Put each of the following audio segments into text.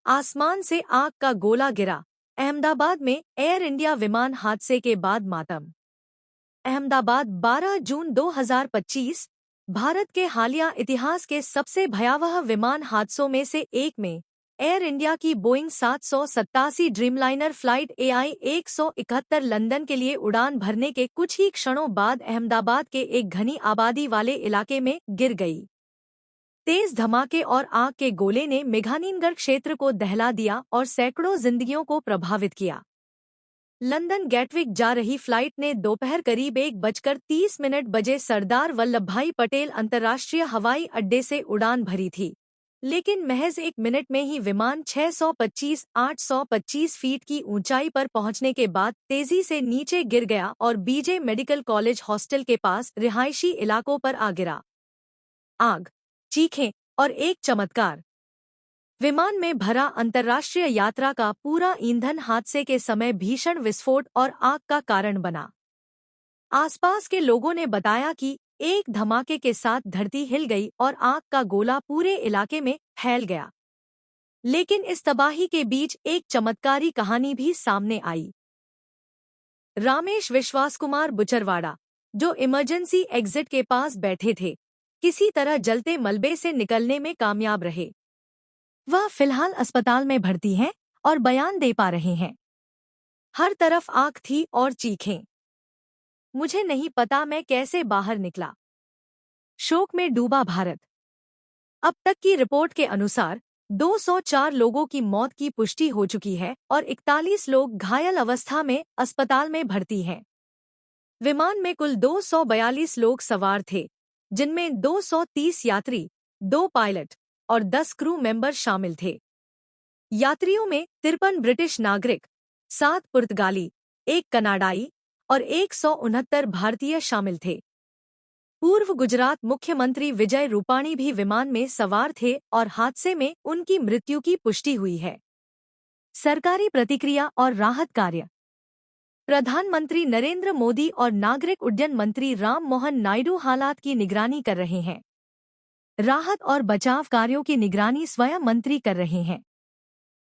आसमान से आग का गोला गिरा। अहमदाबाद में एयर इंडिया विमान हादसे के बाद मातम। अहमदाबाद 12 जून 2025। भारत के हालिया इतिहास के सबसे भयावह विमान हादसों में से एक में एयर इंडिया की Boeing 787 Dreamliner flight AI 171 London के लिए उड़ान भरने के कुछ ही क्षणों बाद अहमदाबाद के एक घनी आबादी वाले इलाके में गिर गई। तेज धमाके और आग के गोले ने मेघानीनगर क्षेत्र को दहला दिया और सैकड़ों जिंदगियों को प्रभावित किया। लंदन गैटविक जा रही फ्लाइट ने दोपहर करीब 1:30 बजे सरदार वल्लभभाई पटेल अंतर्राष्ट्रीय हवाई अड्डे से उड़ान भरी थी, लेकिन महज 1 मिनट में ही विमान 625-825 फीट की ऊंचाई पर पहुंचने के बाद तेजी से नीचे गिर गया और बीजे मेडिकल कॉलेज हॉस्टल के पास रिहायशी इलाकों पर आ गिरा। आग, चीखें और एक चमत्कार। विमान में भरा अंतर्राष्ट्रीय यात्रा का पूरा ईंधन हादसे के समय भीषण विस्फोट और आग का कारण बना। आसपास के लोगों ने बताया कि एक धमाके के साथ धरती हिल गई और आग का गोला पूरे इलाके में फैल गया। लेकिन इस तबाही के बीच एक चमत्कारी कहानी भी सामने आई। रामेश विश्वास कुमार बुचरवाड़ा, जो इमरजेंसी एग्जिट के पास बैठे थे, किसी तरह जलते मलबे से निकलने में कामयाब रहे। वह फिलहाल अस्पताल में भर्ती हैं और बयान दे पा रहे हैं। हर तरफ आग थी और चीखें। मुझे नहीं पता मैं कैसे बाहर निकला। शोक में डूबा भारत। अब तक की रिपोर्ट के अनुसार 204 लोगों की मौत की पुष्टि हो चुकी है और 41 लोग घायल अवस्था में अस्पताल में भर्ती हैं। विमान में कुल 242 लोग सवार थे, जिनमें 230 यात्री, 2 पायलट और 10 क्रू मेंबर शामिल थे। यात्रियों में 53 ब्रिटिश नागरिक, 7 पुर्तगाली, 1 कनाडाई और 169 भारतीय शामिल थे। पूर्व गुजरात मुख्यमंत्री विजय रूपाणी भी विमान में सवार थे और हादसे में उनकी मृत्यु की पुष्टि हुई है। सरकारी प्रतिक्रिया और राहत कार्य। प्रधानमंत्री नरेंद्र मोदी और नागरिक उड्डयन मंत्री राम मोहन नायडू हालात की निगरानी कर रहे हैं। राहत और बचाव कार्यों की निगरानी स्वयं मंत्री कर रहे हैं।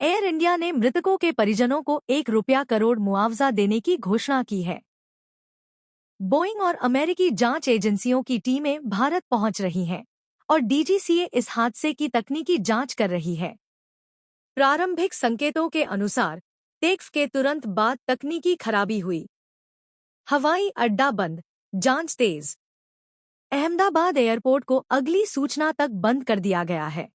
एयर इंडिया ने मृतकों के परिजनों को ₹1 करोड़ मुआवजा देने की घोषणा की है। बोइंग और अमेरिकी जांच एजेंसियों की टीमें भारत पहुंच रही हैं और DGCA इस हादसे की तकनीकी जांच कर रही है। प्रारंभिक संकेतों के अनुसार टेक ऑफ के तुरंत बाद तकनीकी खराबी हुई। हवाई अड्डा बंद, जांच तेज। अहमदाबाद एयरपोर्ट को अगली सूचना तक बंद कर दिया गया है।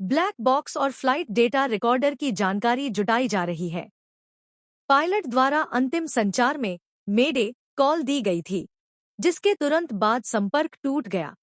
ब्लैक बॉक्स और फ्लाइट डेटा रिकॉर्डर की जानकारी जुटाई जा रही है। पायलट द्वारा अंतिम संचार में मेडे कॉल दी गई थी, जिसके तुरंत बाद संपर्क टूट गया।